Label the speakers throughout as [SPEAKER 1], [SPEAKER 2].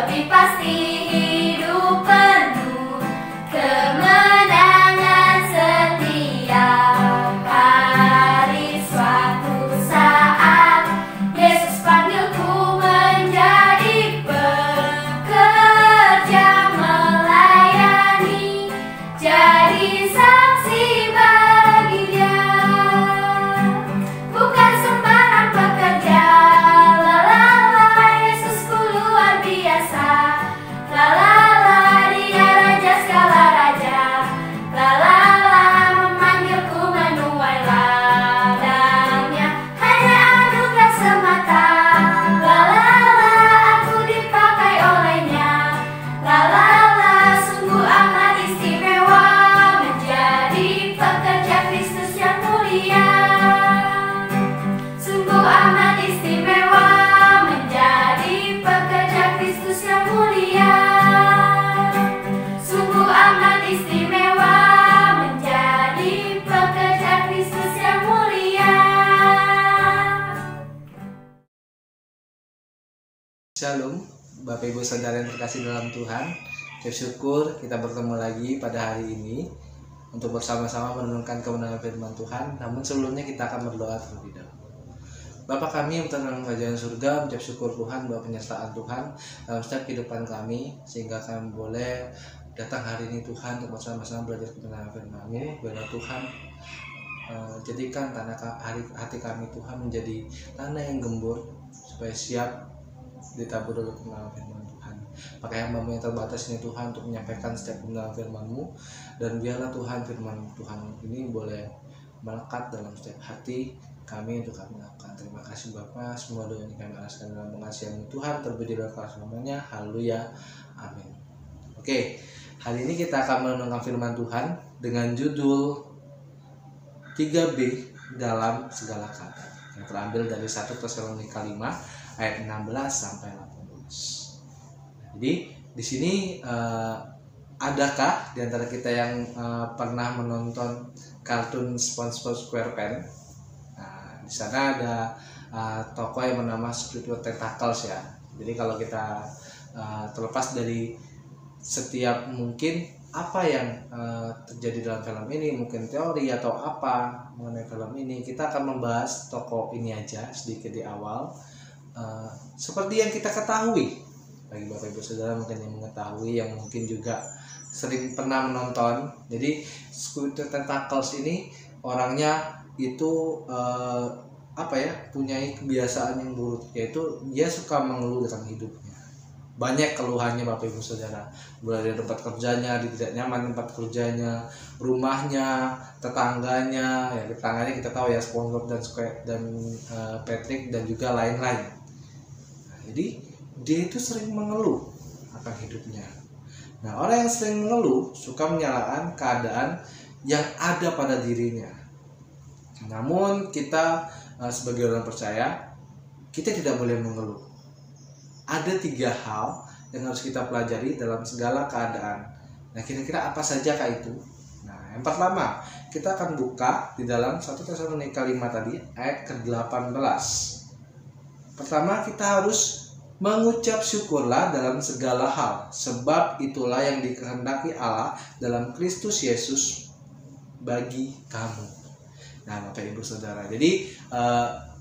[SPEAKER 1] lebih pasti hidup penuh kemenangan setiap hari. Suatu saat Yesus panggilku menjadi pekerja melayani, jadi saksi bagi Dia. Bukan sembarang pekerja, Yesusku luar biasa. Dia raja segala raja. Memanggilku menuai ladangnya, hanya anugerah semata. Aku dipakai olehnya. Sungguh amat istimewa menjadi pekerja Kristus yang mulia. Sungguh amat istimewa menjadi pekerja Kristus yang mulia. Sungguh amat istimewa menjadi pekerja Kristus yang mulia.
[SPEAKER 2] Shalom, Bapak Ibu Saudara yang terkasih dalam Tuhan. Bersyukur kita bertemu lagi pada hari ini untuk bersama-sama merenungkan kebenaran firman Tuhan. Namun sebelumnya kita akan berdoa terlebih dahulu. Bapa kami yang berada dalam kerajaan surga, mengucap syukur Tuhan bahwa penyertaan Tuhan dalam setiap kehidupan kami, sehingga kami boleh datang hari ini Tuhan untuk bersama-sama belajar kebenaran firman-Mu. Biarlah Tuhan jadikan hati kami Tuhan menjadi tanah yang gembur, supaya siap ditabur oleh kebenaran firman Tuhan. Pakai hamba-Mu yang terbatas ini Tuhan untuk menyampaikan setiap kebenaran firman-Mu, dan biarlah Tuhan firman Tuhan ini boleh melekat dalam setiap hati kami untuk kami lakukan. Terima kasih Bapa, semua doa ini kami alaskan dalam pengasihan-Mu Tuhan, terpuji dalam kelas namanya. Haleluya, amin. Oke, hari ini kita akan merenungkan firman Tuhan dengan judul 3B dalam segala kata, yang terambil dari 1 Tesalonika 5 ayat 16 sampai 18. Jadi di sini adakah di antara kita yang pernah menonton kartun SpongeBob SquarePants? Nah, di sana ada tokoh yang bernama Squidward Tentacles ya. Jadi kalau kita terlepas dari setiap mungkin apa yang terjadi dalam film ini, mungkin teori atau apa mengenai film ini, kita akan membahas tokoh ini aja sedikit di awal. Seperti yang kita ketahui, bagi Bapak Ibu Saudara mungkin yang mengetahui, yang mungkin juga sering pernah menonton. Jadi Squidward Tentacles ini orangnya itu punya kebiasaan yang buruk, yaitu dia suka mengeluh tentang hidupnya. Banyak keluhannya Bapak Ibu Saudara, mulai dari tempat kerjanya, dia tidak nyaman tempat kerjanya, rumahnya, tetangganya. Ya, tetangganya kita tahu ya, SpongeBob dan Patrick dan juga lain-lain. Nah, jadi dia itu sering mengeluh akan hidupnya. Nah, orang yang sering mengeluh suka menyalahkan keadaan yang ada pada dirinya. Namun kita sebagai orang percaya, kita tidak boleh mengeluh. Ada 3 hal yang harus kita pelajari dalam segala keadaan. Nah, kira-kira apa sajakah itu? Nah, yang pertama, kita akan buka di dalam 1 Tesalonika 5 tadi ayat ke-18. Pertama, kita harus mengucap syukurlah dalam segala hal, sebab itulah yang dikehendaki Allah dalam Kristus Yesus bagi kamu. Nah, Bapak Ibu Saudara, jadi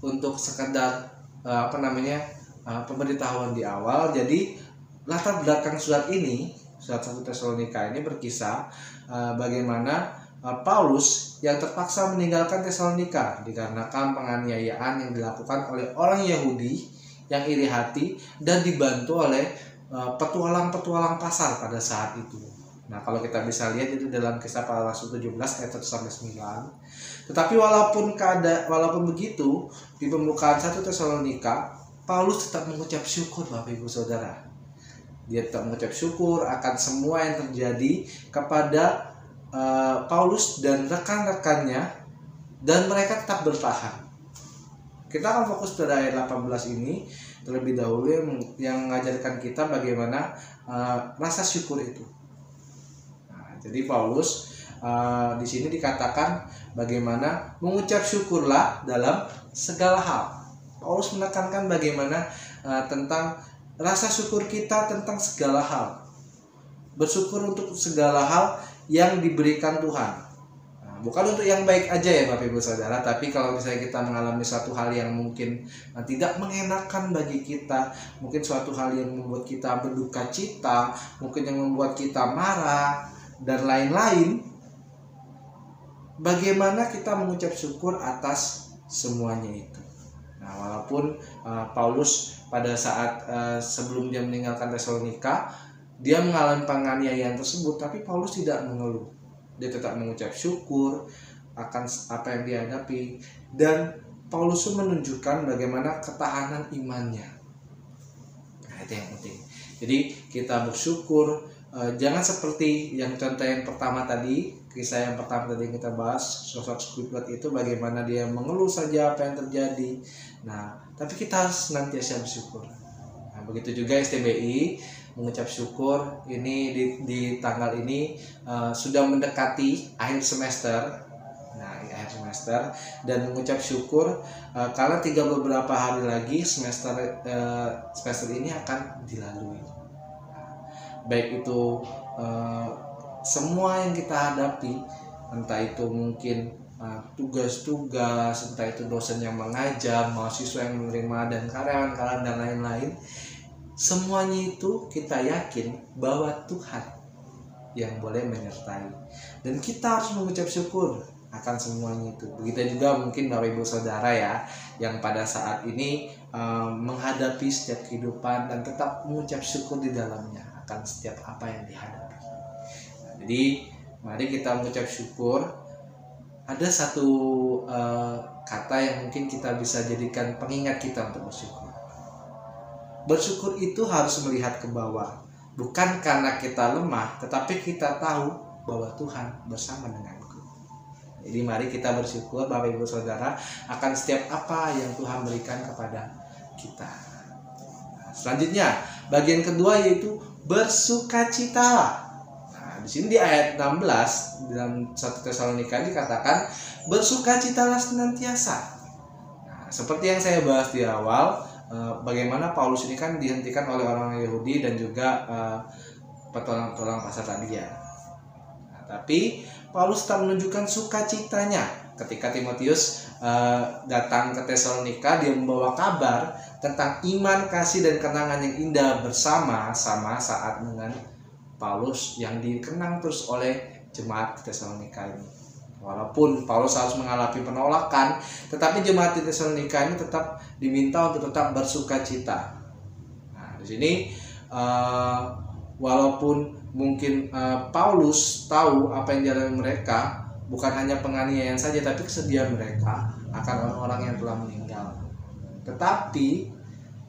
[SPEAKER 2] untuk sekedar pemberitahuan di awal, jadi latar belakang surat 1 Tesalonika ini berkisah bagaimana Paulus yang terpaksa meninggalkan Tesalonika dikarenakan penganiayaan yang dilakukan oleh orang Yahudi yang iri hati dan dibantu oleh petualang-petualang pasar pada saat itu. Nah, kalau kita bisa lihat itu dalam Kisah Para Rasul 17 ayat 1-9. Tetapi walaupun begitu, di pembukaan 1 Tesalonika, Paulus tetap mengucap syukur Bapak Ibu Saudara. Dia tetap mengucap syukur akan semua yang terjadi kepada Paulus dan rekan-rekannya, dan mereka tetap bertahan. Kita akan fokus pada ayat 18 ini terlebih dahulu yang mengajarkan kita bagaimana rasa syukur itu. Nah, jadi Paulus di sini dikatakan bagaimana mengucap syukurlah dalam segala hal. Paulus menekankan bagaimana tentang rasa syukur kita tentang segala hal. Bersyukur untuk segala hal yang diberikan Tuhan. Nah, bukan untuk yang baik aja ya Bapak Ibu Saudara, tapi kalau misalnya kita mengalami suatu hal yang mungkin tidak mengenakan bagi kita, mungkin suatu hal yang membuat kita berduka cita, mungkin yang membuat kita marah dan lain-lain, bagaimana kita mengucap syukur atas semuanya itu. Nah, walaupun Paulus pada saat sebelum dia meninggalkan Tesalonika, dia mengalami penganiayaan tersebut, tapi Paulus tidak mengeluh. Dia tetap mengucap syukur akan apa yang dihadapi, dan Paulus pun menunjukkan bagaimana ketahanan imannya. Nah, itu yang penting. Jadi kita bersyukur, jangan seperti yang contoh yang pertama tadi, kisah yang pertama tadi yang kita bahas, sosok Squidward itu bagaimana dia mengeluh saja apa yang terjadi. Nah, tapi kita harus senantiasa bersyukur. Nah, begitu juga STBI mengucap syukur. Ini di tanggal ini sudah mendekati akhir semester. Nah, akhir semester, dan mengucap syukur karena tinggal beberapa hari lagi semester ini akan dilalui. Baik itu semua yang kita hadapi, entah itu mungkin tugas-tugas, entah itu dosen yang mengajar, mahasiswa yang menerima, dan karyawan-karyawan dan lain-lain, semuanya itu kita yakin bahwa Tuhan yang boleh menyertai, dan kita harus mengucap syukur akan semuanya itu. Begitu juga mungkin Bapak Ibu Saudara ya, yang pada saat ini menghadapi setiap kehidupan dan tetap mengucap syukur di dalamnya akan setiap apa yang dihadapi. Nah, jadi mari kita mengucap syukur. Ada satu kata yang mungkin kita bisa jadikan pengingat kita untuk bersyukur. Bersyukur itu harus melihat ke bawah, bukan karena kita lemah, tetapi kita tahu bahwa Tuhan bersama denganku. Jadi mari kita bersyukur Bapak Ibu Saudara akan setiap apa yang Tuhan berikan kepada kita. Nah, selanjutnya bagian kedua yaitu bersukacita. Di sini di ayat 16 dalam 1 Tesalonika dikatakan bersukacitalah senantiasa. Nah, seperti yang saya bahas di awal, bagaimana Paulus ini kan dihentikan oleh orang Yahudi dan juga petualang pasar tadi ya. Nah, tapi Paulus tetap menunjukkan sukacitanya ketika Timotius datang ke Tesalonika. Dia membawa kabar tentang iman, kasih, dan kenangan yang indah bersama-sama saat dengan Paulus yang dikenang terus oleh jemaat Tesalonika ini. Walaupun Paulus harus mengalami penolakan, tetapi jemaat di Tesalonika ini tetap diminta untuk tetap bersukacita. Nah, di sini walaupun mungkin Paulus tahu apa yang dialami mereka, bukan hanya penganiayaan saja, tapi kesedihan mereka akan orang-orang yang telah meninggal. Tetapi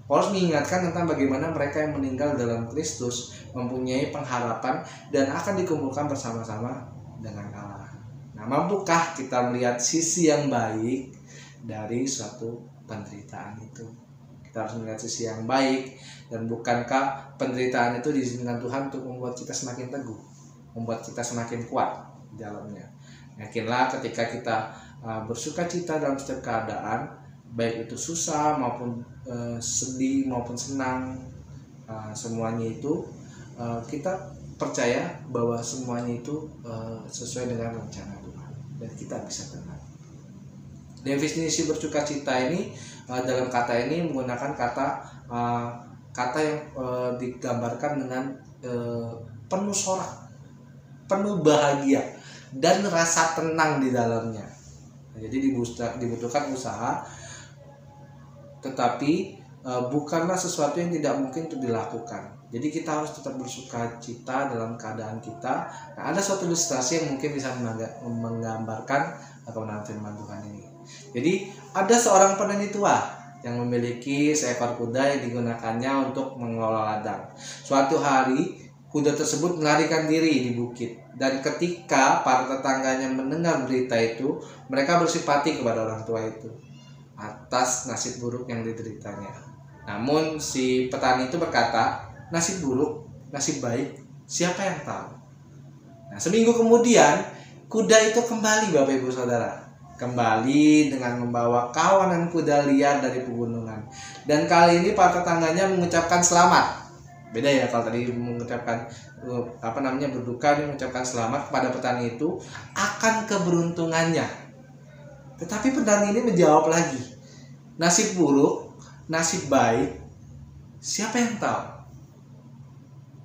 [SPEAKER 2] Paulus mengingatkan tentang bagaimana mereka yang meninggal dalam Kristus mempunyai pengharapan dan akan dikumpulkan bersama-sama dengan Allah. Nah, mampukah kita melihat sisi yang baik dari suatu penderitaan itu? Kita harus melihat sisi yang baik, dan bukankah penderitaan itu diizinkan Tuhan untuk membuat kita semakin teguh, membuat kita semakin kuat di dalamnya. Yakinlah ketika kita bersukacita dalam setiap keadaan, baik itu susah maupun sedih maupun senang, semuanya itu kita percaya bahwa semuanya itu sesuai dengan rencana Tuhan dan kita bisa tenang. Definisi bersukacita ini dalam kata ini menggunakan kata yang digambarkan dengan penuh sorak, penuh bahagia dan rasa tenang di dalamnya. Jadi dibutuhkan usaha, tetapi bukanlah sesuatu yang tidak mungkin untuk dilakukan. Jadi kita harus tetap bersukacita dalam keadaan kita. Nah, ada suatu ilustrasi yang mungkin bisa menggambarkan kebenaran firman Tuhan ini. Jadi ada seorang petani tua yang memiliki seekor kuda yang digunakannya untuk mengelola ladang. Suatu hari kuda tersebut melarikan diri di bukit, dan ketika para tetangganya mendengar berita itu, mereka bersimpati kepada orang tua itu atas nasib buruk yang dideritanya. Namun si petani itu berkata, nasib buruk, nasib baik, siapa yang tahu? Nah, seminggu kemudian kuda itu kembali Bapak Ibu Saudara. kembali dengan membawa kawanan kuda liar dari pegunungan. Dan kali ini para tetangganya mengucapkan selamat. Beda ya, kalau tadi mengucapkan berduka, dia mengucapkan selamat kepada petani itu akan keberuntungannya. Tetapi petani ini menjawab lagi, nasib buruk, nasib baik, siapa yang tahu?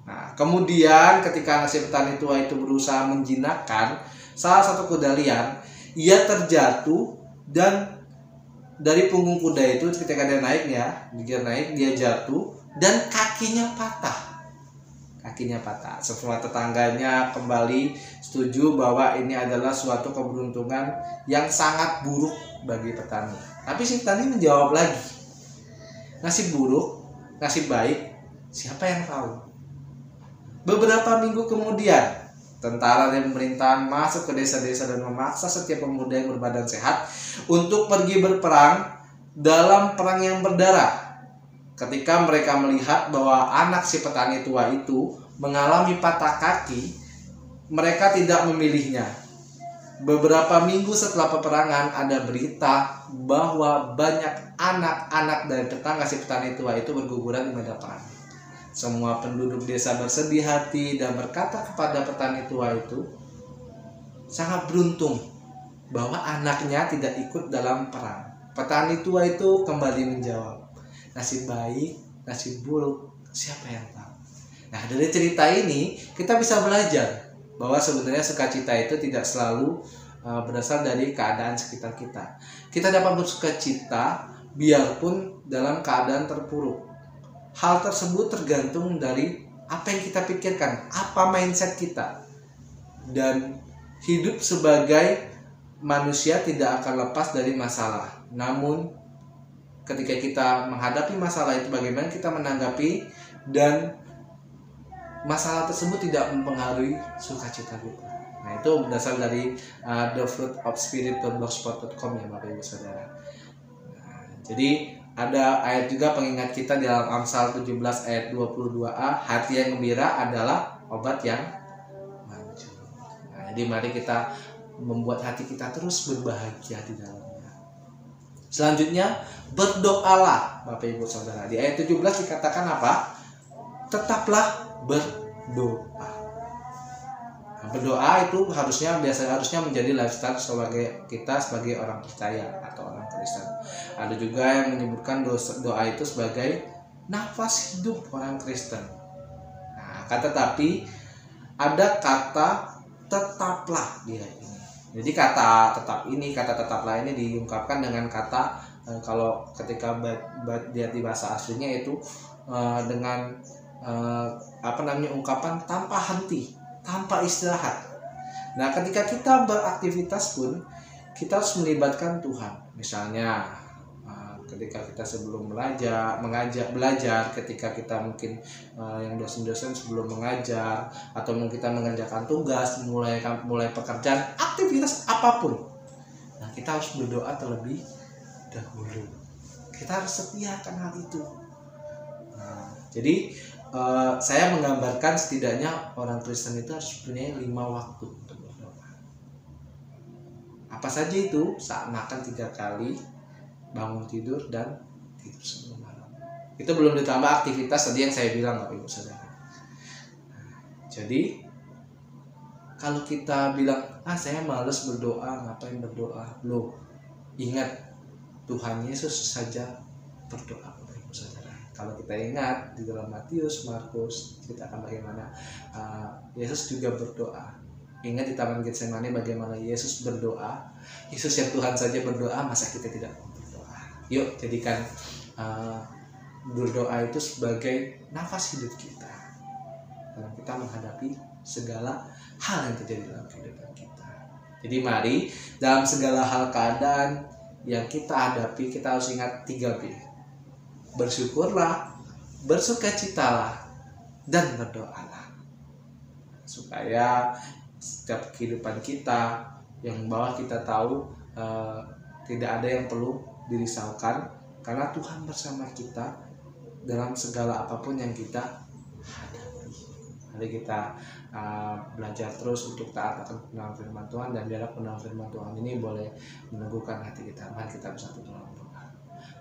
[SPEAKER 2] Nah, kemudian ketika si petani tua itu berusaha menjinakkan salah satu kuda liar, ia terjatuh dan dari punggung kuda itu ketika dia naik dia jatuh dan kakinya patah. Semua tetangganya kembali setuju bahwa ini adalah suatu keberuntungan yang sangat buruk bagi petani. Tapi si petani menjawab lagi, nasib buruk, nasib baik, siapa yang tahu? Beberapa minggu kemudian, tentara dan pemerintahan masuk ke desa-desa dan memaksa setiap pemuda yang berbadan sehat untuk pergi berperang dalam perang yang berdarah. Ketika mereka melihat bahwa anak si petani tua itu mengalami patah kaki, mereka tidak memilihnya. Beberapa minggu setelah peperangan, ada berita bahwa banyak anak-anak dari tetangga si petani tua itu berguguran di medan perang. Semua penduduk desa bersedih hati dan berkata kepada petani tua itu, sangat beruntung bahwa anaknya tidak ikut dalam perang. Petani tua itu kembali menjawab, nasib baik, nasib buruk, siapa yang tahu? Nah, dari cerita ini kita bisa belajar bahwa sebenarnya sukacita itu tidak selalu berasal dari keadaan sekitar kita. Kita dapat bersukacita biarpun dalam keadaan terpuruk. Hal tersebut tergantung dari apa yang kita pikirkan, apa mindset kita. Dan hidup sebagai manusia tidak akan lepas dari masalah. Namun ketika kita menghadapi masalah itu, bagaimana kita menanggapi, dan masalah tersebut tidak mempengaruhi sukacita kita. Nah, itu berdasar dari thefruitofspirit.blogspot.com ya Bapak Ibu Saudara. Nah, jadi ada ayat juga pengingat kita di dalam Amsal 17 ayat 22a, hati yang gembira adalah obat yang manjur. Nah, jadi mari kita membuat hati kita terus berbahagia di dalamnya. Selanjutnya, berdoalah Bapak Ibu Saudara. Di ayat 17 dikatakan apa? Tetaplah berdoa. Nah, berdoa itu harusnya menjadi lifestyle sebagai orang percaya atau orang Kristen. Ada juga yang menyebutkan doa itu sebagai nafas hidup orang Kristen. Nah, tetapi ada kata tetaplah di ayat ini. Jadi kata tetaplah ini diungkapkan dengan kata kalau ketika lihat di bahasa aslinya itu dengan ungkapan tanpa henti, tanpa istirahat. Nah, ketika kita beraktivitas pun kita harus melibatkan Tuhan. Misalnya ketika kita sebelum belajar, ketika kita mungkin yang dosen-dosen sebelum mengajar, atau mungkin kita mengerjakan tugas, mulai pekerjaan, aktivitas apapun. Nah, kita harus berdoa terlebih dahulu. Kita harus setiakan hal itu. Nah, jadi saya menggambarkan setidaknya orang Kristen itu harus punya 5 waktu untuk berdoa. Apa saja itu? Saat makan 3 kali, bangun tidur, dan tidur sebelum malam. Itu belum ditambah aktivitas tadi yang saya bilang Bapak Ibu Saudara. Jadi kalau kita bilang, saya malas berdoa, ngapain berdoa? Loh, ingat Tuhan Yesus saja berdoa Bapak Ibu Saudara. Kalau kita ingat di dalam Matius, Markus, ceritakan bagaimana Yesus juga berdoa. Ingat di Taman Getsemani bagaimana Yesus berdoa. Yesus yang Tuhan saja berdoa, masa kita tidak mau berdoa? Yuk jadikan berdoa itu sebagai nafas hidup kita dalam kita menghadapi segala hal yang terjadi dalam kehidupan kita. Jadi mari dalam segala hal keadaan yang kita hadapi, kita harus ingat 3B. Bersyukurlah, bersukacitalah, dan berdoalah. Supaya setiap kehidupan kita yang bawah kita tahu tidak ada yang perlu dirisaukan, karena Tuhan bersama kita dalam segala apapun yang kita hadapi. Mari kita belajar terus untuk taat akan kebenaran firman Tuhan, dan biarlah kebenaran firman Tuhan ini boleh meneguhkan hati kita. Mari kita bersatu dalam doa.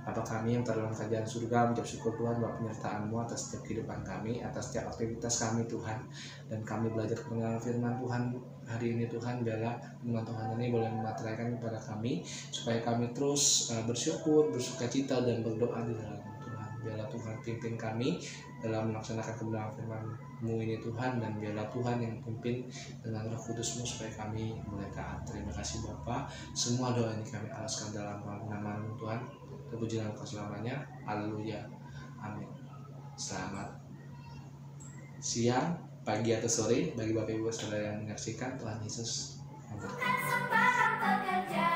[SPEAKER 2] Bapa kami yang terdalam kerajaan surga, mengucap syukur Tuhan buat penyertaan-Mu atas setiap kehidupan kami, atas setiap aktivitas kami Tuhan. Dan kami belajar kebenaran firman Tuhan hari ini Tuhan. Biarlah firman Tuhan ini boleh memateraikan kepada kami, supaya kami terus bersyukur, bersukacita, dan berdoa di dalam Tuhan. Biarlah Tuhan pimpin kami dalam melaksanakan kebenaran firman-Mu ini Tuhan, dan biarlah Tuhan yang pimpin dengan Roh Kudus-Mu supaya kami boleh taat. Terima kasih Bapa. Semua doa ini kami alaskan dalam nama-Mu Tuhan. Terpuji dalam keselamanya. Haleluya. Amin. Selamat siang, pagi atau sore bagi Bapak Ibu Saudara yang menyaksikan. Tuhan Yesus memberkati.
[SPEAKER 1] Bukan sembarang pekerja.